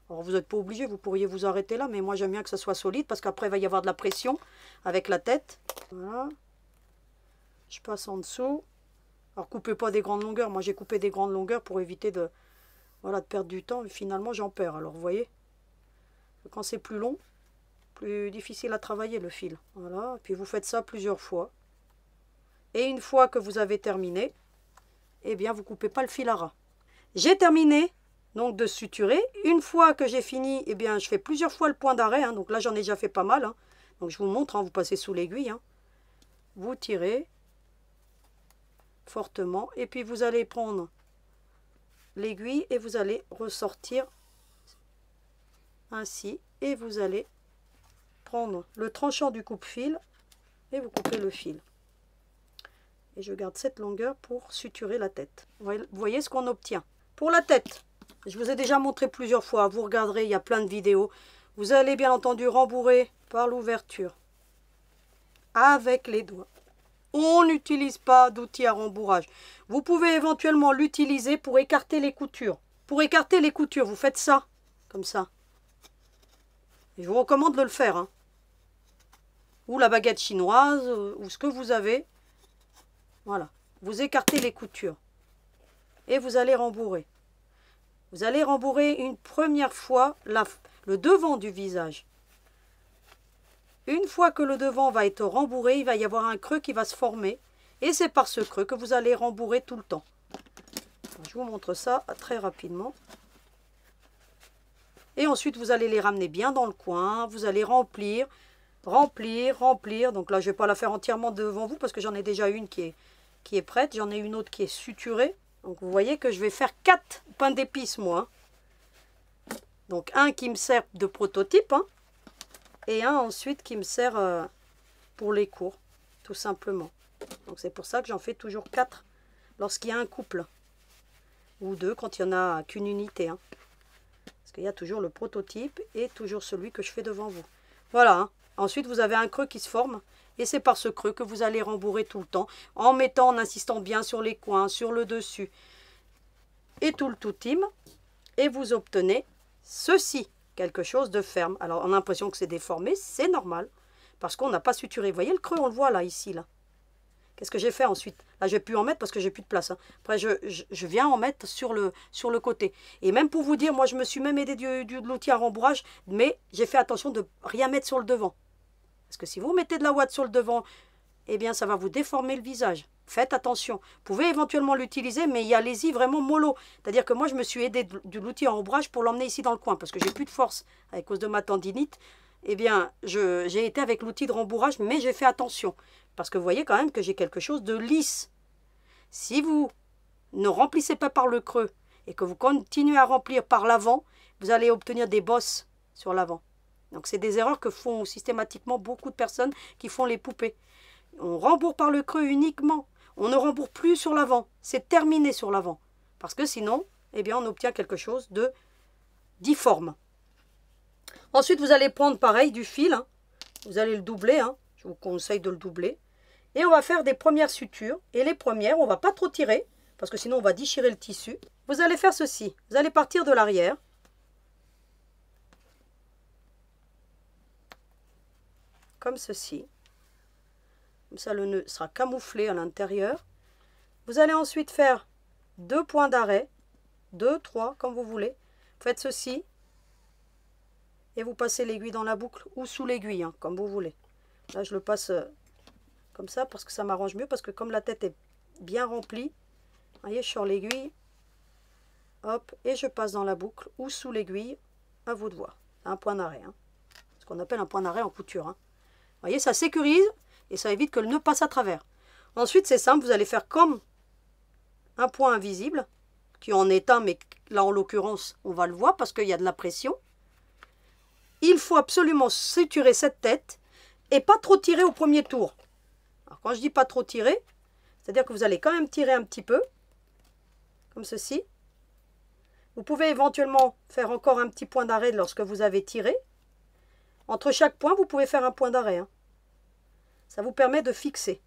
Alors vous n'êtes pas obligé, vous pourriez vous arrêter là. Mais moi j'aime bien que ça soit solide parce qu'après il va y avoir de la pression avec la tête. Voilà. Je passe en dessous. Alors coupez pas des grandes longueurs. Moi j'ai coupé des grandes longueurs pour éviter de perdre du temps. Et finalement j'en perds. Alors vous voyez. Quand c'est plus long, plus difficile à travailler le fil. Voilà. Et puis vous faites ça plusieurs fois. Et une fois que vous avez terminé, eh bien vous coupez pas le fil à ras. J'ai terminé donc de suturer. Une fois que j'ai fini, eh bien je fais plusieurs fois le point d'arrêt. Hein. Donc là j'en ai déjà fait pas mal. Hein. Donc je vous montre, hein, vous passez sous l'aiguille. Hein. Vous tirez fortement. Et puis vous allez prendre l'aiguille et vous allez ressortir ainsi. Et vous allez prendre le tranchant du coupe-fil et vous coupez le fil. Et je garde cette longueur pour suturer la tête. Vous voyez ce qu'on obtient. Pour la tête, je vous ai déjà montré plusieurs fois. Vous regarderez, il y a plein de vidéos. Vous allez bien entendu rembourrer par l'ouverture avec les doigts. On n'utilise pas d'outil à rembourrage. Vous pouvez éventuellement l'utiliser pour écarter les coutures. Pour écarter les coutures, vous faites ça, comme ça. Et je vous recommande de le faire. Hein. Ou la baguette chinoise, ou ce que vous avez. Voilà. Vous écartez les coutures. Et vous allez rembourrer. Vous allez rembourrer une première fois le devant du visage. Une fois que le devant va être rembourré, il va y avoir un creux qui va se former. Et c'est par ce creux que vous allez rembourrer tout le temps. Alors, je vous montre ça très rapidement. Et ensuite, vous allez les ramener bien dans le coin. Vous allez remplir, remplir, remplir. Donc là, je ne vais pas la faire entièrement devant vous parce que j'en ai déjà une qui est prête. J'en ai une autre qui est suturée. Donc vous voyez que je vais faire 4 pains d'épices, moi. Donc un qui me sert de prototype. Hein, et un ensuite qui me sert pour les cours, tout simplement. Donc c'est pour ça que j'en fais toujours 4 lorsqu'il y a un couple. Ou 2 quand il n'y en a qu'une unité. Hein. Parce qu'il y a toujours le prototype et toujours celui que je fais devant vous. Voilà. Hein. Ensuite, vous avez un creux qui se forme. Et c'est par ce creux que vous allez rembourrer tout le temps. En insistant bien sur les coins, sur le dessus. Et tout le tout team. Et vous obtenez ceci. Quelque chose de ferme. Alors, on a l'impression que c'est déformé. C'est normal. Parce qu'on n'a pas suturé. Vous voyez le creux, on le voit là, ici, là. Qu'est-ce que j'ai fait ensuite? Là, je vais plus en mettre parce que j'ai plus de place. Hein. Après, je viens en mettre sur le côté. Et même pour vous dire, moi, je me suis même aidé de l'outil à rembourrage, mais j'ai fait attention de rien mettre sur le devant. Parce que si vous mettez de la ouate sur le devant, eh bien, ça va vous déformer le visage. Faites attention. Vous pouvez éventuellement l'utiliser, mais y allez-y vraiment mollo. C'est-à-dire que moi, je me suis aidé de l'outil à rembourrage pour l'emmener ici dans le coin, parce que j'ai plus de force à cause de ma tendinite. Eh bien, j'ai été avec l'outil de rembourrage, mais j'ai fait attention. Parce que vous voyez quand même que j'ai quelque chose de lisse. Si vous ne remplissez pas par le creux et que vous continuez à remplir par l'avant, vous allez obtenir des bosses sur l'avant. Donc c'est des erreurs que font systématiquement beaucoup de personnes qui font les poupées. On rembourre par le creux uniquement. On ne rembourre plus sur l'avant. C'est terminé sur l'avant. Parce que sinon, eh bien, on obtient quelque chose de difforme. Ensuite, vous allez prendre pareil du fil. Hein. Vous allez le doubler. Hein. Je vous conseille de le doubler. Et on va faire des premières sutures. Et les premières, on ne va pas trop tirer. Parce que sinon, on va déchirer le tissu. Vous allez faire ceci. Vous allez partir de l'arrière. Comme ceci. Comme ça, le nœud sera camouflé à l'intérieur. Vous allez ensuite faire 2 points d'arrêt. 2, 3, comme vous voulez. Vous faites ceci. Et vous passez l'aiguille dans la boucle ou sous l'aiguille, hein, comme vous voulez. Là, je le passe comme ça parce que ça m'arrange mieux. Parce que comme la tête est bien remplie, vous voyez, je sors l'aiguille. Hop, et je passe dans la boucle ou sous l'aiguille. À vous de voir. Un point d'arrêt. Hein. Ce qu'on appelle un point d'arrêt en couture. Hein. Vous voyez, ça sécurise et ça évite que le nœud passe à travers. Ensuite, c'est simple, vous allez faire comme un point invisible, qui en est un, mais là, en l'occurrence, on va le voir parce qu'il y a de la pression. Il faut absolument suturer cette tête et pas trop tirer au premier tour. Alors, quand je dis pas trop tirer, c'est-à-dire que vous allez quand même tirer un petit peu, comme ceci. Vous pouvez éventuellement faire encore un petit point d'arrêt lorsque vous avez tiré. Entre chaque point, vous pouvez faire un point d'arrêt. Hein. Ça vous permet de fixer.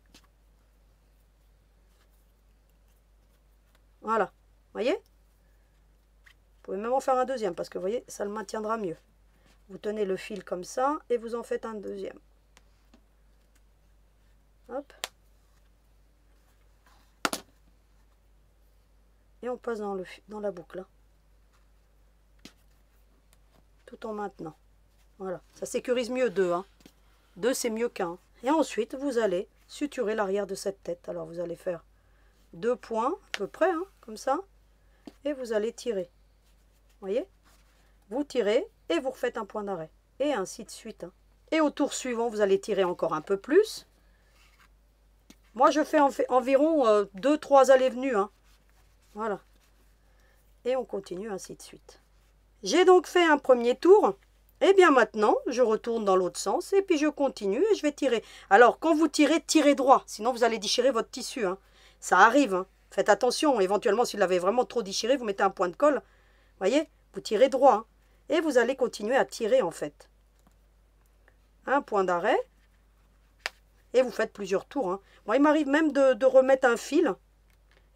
Voilà. Voyez? Vous pouvez même en faire un deuxième parce que vous voyez, ça le maintiendra mieux. Vous tenez le fil comme ça et vous en faites un deuxième. Hop. Et on passe dans la boucle. Hein. Tout en maintenant. Voilà. Ça sécurise mieux 2. Hein. 2, c'est mieux qu'un. Et ensuite, vous allez suturer l'arrière de cette tête. Alors, vous allez faire 2 points, à peu près, hein, comme ça. Et vous allez tirer. Voyez? Vous tirez et vous refaites un point d'arrêt. Et ainsi de suite. Hein. Et au tour suivant, vous allez tirer encore un peu plus. Moi, je fais environ 2-3 allées-venues. Hein. Voilà. Et on continue ainsi de suite. J'ai donc fait un premier tour. Et bien maintenant, je retourne dans l'autre sens et puis je continue et je vais tirer. Alors, quand vous tirez, tirez droit. Sinon, vous allez déchirer votre tissu. Hein. Ça arrive. Hein. Faites attention. Éventuellement, si vous l'avez vraiment trop déchiré, vous mettez un point de colle. Voyez, vous tirez droit. Hein. Et vous allez continuer à tirer en fait. Un point d'arrêt. Et vous faites plusieurs tours. Hein. Moi, il m'arrive même de remettre un fil.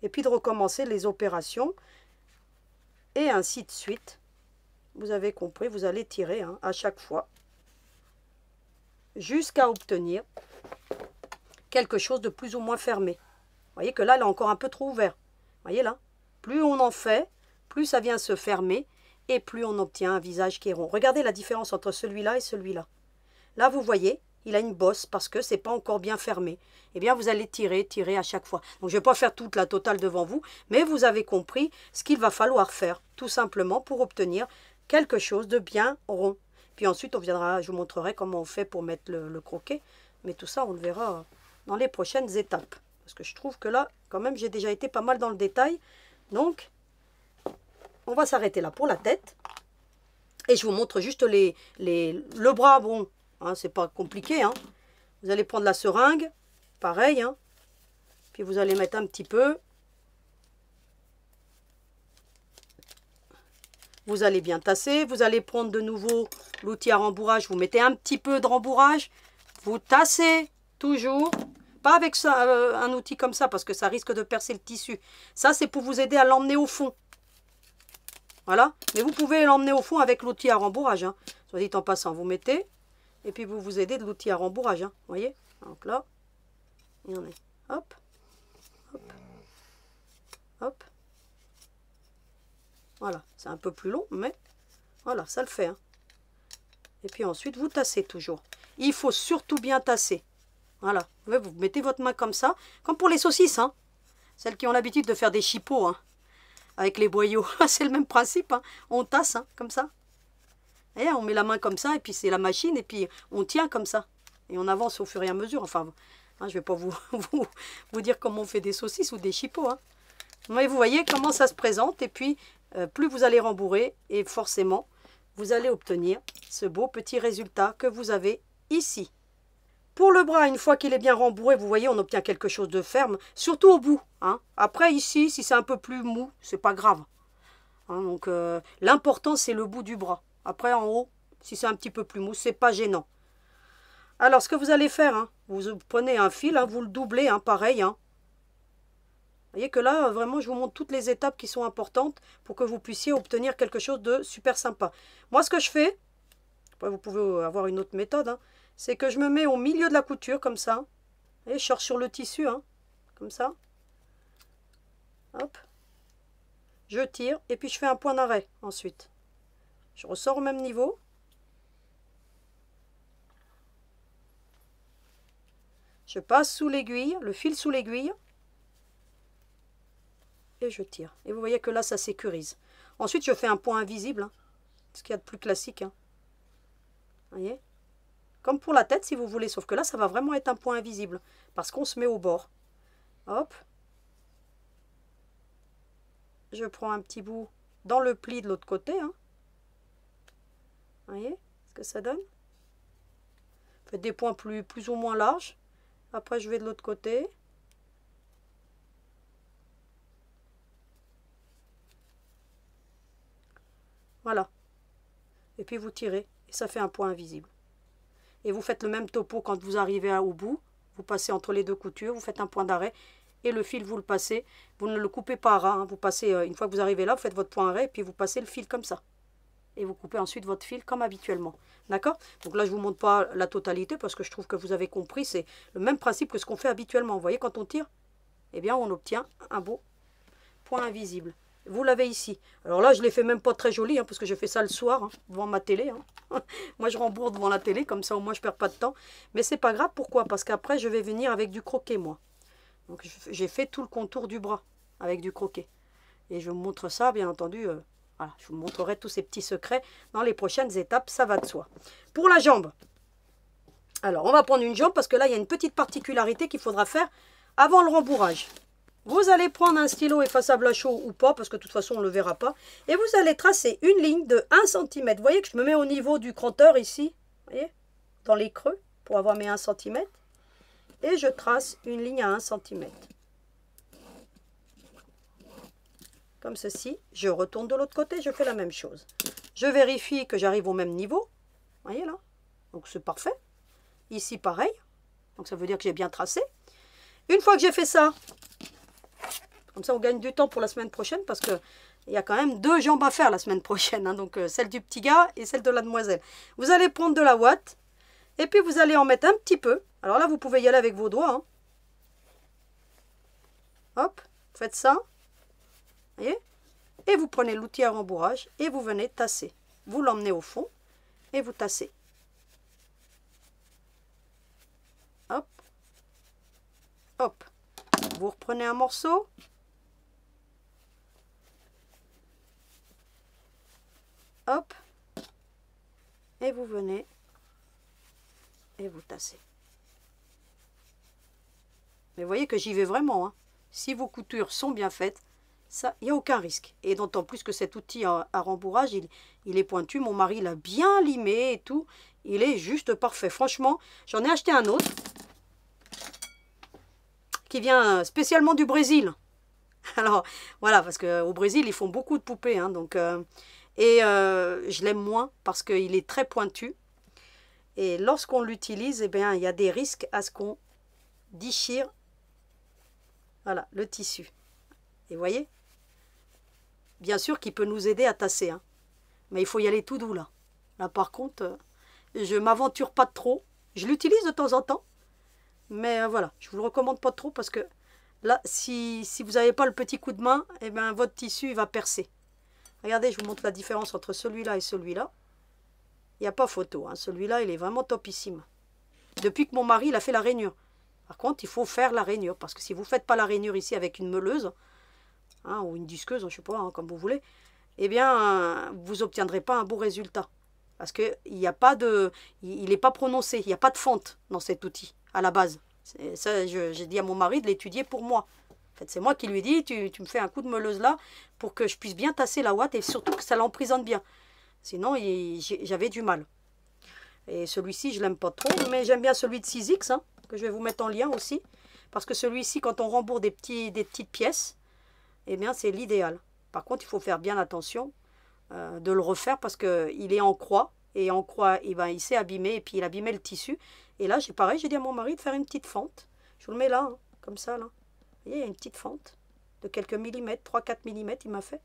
Et puis de recommencer les opérations. Et ainsi de suite. Vous avez compris, vous allez tirer hein, à chaque fois. Jusqu'à obtenir quelque chose de plus ou moins fermé. Vous voyez que là, il est encore un peu trop ouvert. Vous voyez là? Plus on en fait, plus ça vient se fermer. Et plus on obtient un visage qui est rond. Regardez la différence entre celui-là et celui-là. Là, vous voyez, il a une bosse parce que ce n'est pas encore bien fermé. Eh bien, vous allez tirer, tirer à chaque fois. Donc, je ne vais pas faire toute la totale devant vous, mais vous avez compris ce qu'il va falloir faire, tout simplement, pour obtenir quelque chose de bien rond. Puis ensuite, on viendra, je vous montrerai comment on fait pour mettre le croquet. Mais tout ça, on le verra dans les prochaines étapes. Parce que je trouve que là, quand même, j'ai déjà été pas mal dans le détail. Donc, on va s'arrêter là pour la tête. Et je vous montre juste le bras. Bon, hein, c'est pas compliqué. Hein. Vous allez prendre la seringue. Pareil. Hein. Puis vous allez mettre un petit peu. Vous allez bien tasser. Vous allez prendre de nouveau l'outil à rembourrage. Vous mettez un petit peu de rembourrage. Vous tassez toujours. Pas avec ça, un outil comme ça parce que ça risque de percer le tissu. Ça, c'est pour vous aider à l'emmener au fond. Voilà. Mais vous pouvez l'emmener au fond avec l'outil à rembourrage. Hein. Soit dit en passant, vous mettez. Et puis vous vous aidez de l'outil à rembourrage. Hein. Vous voyez? Donc là, il y en a. Hop. Hop. Hop. Voilà. C'est un peu plus long, mais voilà, ça le fait. Hein. Et puis ensuite, vous tassez toujours. Il faut surtout bien tasser. Voilà. Vous mettez votre main comme ça, comme pour les saucisses. Hein. Celles qui ont l'habitude de faire des chipots hein, avec les boyaux. C'est le même principe. Hein. On tasse hein, comme ça. Et on met la main comme ça, et puis c'est la machine, et puis on tient comme ça. Et on avance au fur et à mesure. Enfin, hein, je ne vais pas vous dire comment on fait des saucisses ou des chipots. Hein. Mais vous voyez comment ça se présente. Et puis, plus vous allez rembourrer, et forcément, vous allez obtenir ce beau petit résultat que vous avez ici. Pour le bras, une fois qu'il est bien rembourré, vous voyez, on obtient quelque chose de ferme, surtout au bout. Hein. Après, ici, si c'est un peu plus mou, c'est pas grave. Hein, donc, l'important, c'est le bout du bras. Après, en haut, si c'est un petit peu plus mou, c'est pas gênant. Alors, ce que vous allez faire, hein, vous prenez un fil, hein, vous le doublez, hein, pareil. Hein. Vous voyez que là, vraiment, je vous montre toutes les étapes qui sont importantes pour que vous puissiez obtenir quelque chose de super sympa. Moi, ce que je fais, après, vous pouvez avoir une autre méthode, hein, c'est que je me mets au milieu de la couture, comme ça. Et je sors sur le tissu, hein, comme ça. Hop. Je tire, et puis je fais un point d'arrêt ensuite. Je ressors au même niveau. Je passe sous l'aiguille, le fil sous l'aiguille. Et je tire. Et vous voyez que là, ça sécurise. Ensuite, je fais un point invisible. Hein, ce qu'il y a de plus classique. Hein. Vous voyez? Comme pour la tête, si vous voulez. Sauf que là, ça va vraiment être un point invisible. Parce qu'on se met au bord. Hop. Je prends un petit bout dans le pli de l'autre côté. Hein. Vous voyez ce que ça donne? Faites des points plus ou moins larges. Après, je vais de l'autre côté. Voilà. Et puis vous tirez. Et ça fait un point invisible. Et vous faites le même topo quand vous arrivez au bout. Vous passez entre les deux coutures. Vous faites un point d'arrêt. Et le fil, vous le passez. Vous ne le coupez pas à ras. Hein. Vous passez, une fois que vous arrivez là, vous faites votre point d'arrêt. Et puis vous passez le fil comme ça. Et vous coupez ensuite votre fil comme habituellement. D'accord? Donc là, je ne vous montre pas la totalité parce que je trouve que vous avez compris. C'est le même principe que ce qu'on fait habituellement. Vous voyez, quand on tire, eh bien, on obtient un beau point invisible. Vous l'avez ici. Alors là, je ne l'ai fait même pas très joli hein, parce que j'ai fait ça le soir hein, devant ma télé. Hein. Moi, je rembourre devant la télé. Comme ça, au moins, je ne perds pas de temps. Mais c'est pas grave. Pourquoi? Parce qu'après, je vais venir avec du croquet, moi. Donc, j'ai fait tout le contour du bras avec du croquet. Et je vous montre ça, bien entendu. Voilà, je vous montrerai tous ces petits secrets dans les prochaines étapes, ça va de soi. Pour la jambe, alors on va prendre une jambe parce que là, il y a une petite particularité qu'il faudra faire avant le rembourrage. Vous allez prendre un stylo effaçable à chaud ou pas, parce que de toute façon, on ne le verra pas. Et vous allez tracer une ligne de 1 cm. Vous voyez que je me mets au niveau du crotteur ici, vous voyez, dans les creux, pour avoir mes 1 cm. Et je trace une ligne à 1 cm. Comme ceci, je retourne de l'autre côté, je fais la même chose. Je vérifie que j'arrive au même niveau. Vous voyez là? Donc c'est parfait. Ici pareil. Donc ça veut dire que j'ai bien tracé. Une fois que j'ai fait ça, comme ça on gagne du temps pour la semaine prochaine parce qu'il y a quand même 2 jambes à faire la semaine prochaine. Hein, donc celle du petit gars et celle de la demoiselle. Vous allez prendre de la ouate et puis vous allez en mettre un petit peu. Alors là vous pouvez y aller avec vos doigts. Hein. Hop, faites ça. Voyez? Et vous prenez l'outil à rembourrage et vous venez tasser. Vous l'emmenez au fond et vous tassez. Hop. Hop. Vous reprenez un morceau. Hop. Et vous venez et vous tassez. Mais vous voyez que j'y vais vraiment. Hein. Si vos coutures sont bien faites, ça, il n'y a aucun risque. Et d'autant plus que cet outil à rembourrage, il est pointu. Mon mari l'a bien limé et tout. Il est juste parfait. Franchement, j'en ai acheté un autre qui vient spécialement du Brésil. Alors, voilà, parce qu'au Brésil, ils font beaucoup de poupées. Hein, donc, je l'aime moins parce qu'il est très pointu. Et lorsqu'on l'utilise, eh bien, il y a des risques à ce qu'on déchire, voilà, le tissu. Et vous voyez, bien sûr qu'il peut nous aider à tasser. Hein, mais il faut y aller tout doux, là. Là, par contre, je ne m'aventure pas trop. Je l'utilise de temps en temps. Mais voilà, je ne vous le recommande pas trop parce que là, si vous n'avez pas le petit coup de main, eh bien, votre tissu il va percer. Regardez, je vous montre la différence entre celui-là et celui-là. Il n'y a pas photo. Hein. Celui-là, il est vraiment topissime. Depuis que mon mari il a fait la rainure. Par contre, il faut faire la rainure. Parce que si vous ne faites pas la rainure ici avec une meuleuse, hein, ou une disqueuse, je ne sais pas, hein, comme vous voulez, eh bien, vous n'obtiendrez pas un beau résultat. Parce qu'il n'y a pas de... Il n'est pas prononcé. Il n'y a pas de fente dans cet outil, à la base. Ça, j'ai dit à mon mari de l'étudier pour moi. En fait, c'est moi qui lui ai dit, tu me fais un coup de meuleuse là pour que je puisse bien tasser la ouate et surtout que ça l'emprisonne bien. Sinon, j'avais du mal. Et celui-ci, je l'aime pas trop, mais j'aime bien celui de 6X, hein, que je vais vous mettre en lien aussi. Parce que celui-ci, quand on rembourre des petites pièces, eh bien, c'est l'idéal. Par contre, il faut faire bien attention de le refaire parce qu'il est en croix. Et en croix, il s'est abîmé et puis il abîmait le tissu. Et là, pareil, j'ai dit à mon mari de faire une petite fente. Je vous le mets là, hein, comme ça, là. Vous voyez, il y a une petite fente de quelques millimètres, 3-4 millimètres, il m'a fait.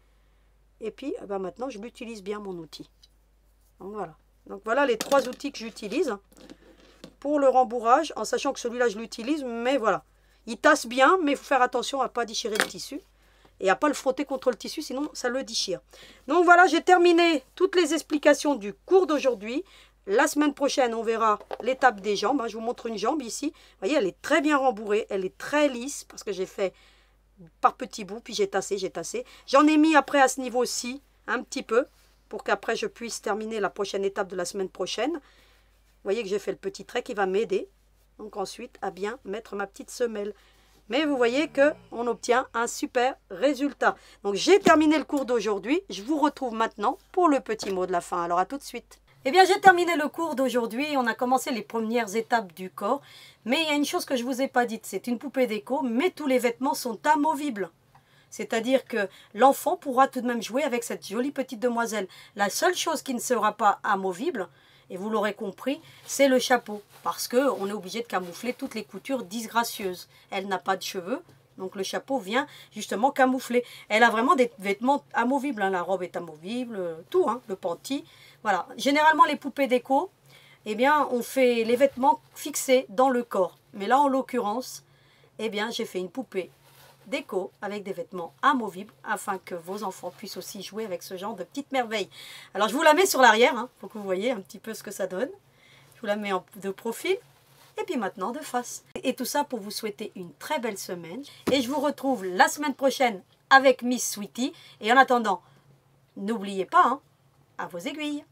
Et puis, ben maintenant, je l'utilise bien, mon outil. Donc, voilà. Donc, voilà les 3 outils que j'utilise pour le rembourrage, en sachant que celui-là, je l'utilise, mais voilà. Il tasse bien, mais il faut faire attention à ne pas déchirer le tissu. Et à ne pas le frotter contre le tissu, sinon ça le déchire. Donc voilà, j'ai terminé toutes les explications du cours d'aujourd'hui. La semaine prochaine, on verra l'étape des jambes. Je vous montre une jambe ici. Vous voyez, elle est très bien rembourrée. Elle est très lisse parce que j'ai fait par petits bouts. Puis j'ai tassé, j'ai tassé. J'en ai mis après à ce niveau-ci un petit peu pour qu'après je puisse terminer la prochaine étape de la semaine prochaine. Vous voyez que j'ai fait le petit trait qui va m'aider. Donc ensuite, à bien mettre ma petite semelle. Mais vous voyez qu'on obtient un super résultat. Donc j'ai terminé le cours d'aujourd'hui. Je vous retrouve maintenant pour le petit mot de la fin. Alors à tout de suite. Eh bien j'ai terminé le cours d'aujourd'hui. On a commencé les premières étapes du corps. Mais il y a une chose que je ne vous ai pas dite. C'est une poupée déco, mais tous les vêtements sont amovibles. C'est-à-dire que l'enfant pourra tout de même jouer avec cette jolie petite demoiselle. La seule chose qui ne sera pas amovible, et vous l'aurez compris, c'est le chapeau. Parce qu'on est obligé de camoufler toutes les coutures disgracieuses. Elle n'a pas de cheveux, donc le chapeau vient justement camoufler. Elle a vraiment des vêtements amovibles. Hein. La robe est amovible, tout, hein, le panty. Voilà. Généralement, les poupées déco, eh bien, on fait les vêtements fixés dans le corps. Mais là, en l'occurrence, eh bien, j'ai fait une poupée déco avec des vêtements amovibles afin que vos enfants puissent aussi jouer avec ce genre de petites merveilles. Alors je vous la mets sur l'arrière hein, pour que vous voyez un petit peu ce que ça donne. Je vous la mets de profil et puis maintenant de face. Et tout ça pour vous souhaiter une très belle semaine. Et je vous retrouve la semaine prochaine avec Miss Sweetie. Et en attendant, n'oubliez pas, hein, à vos aiguilles.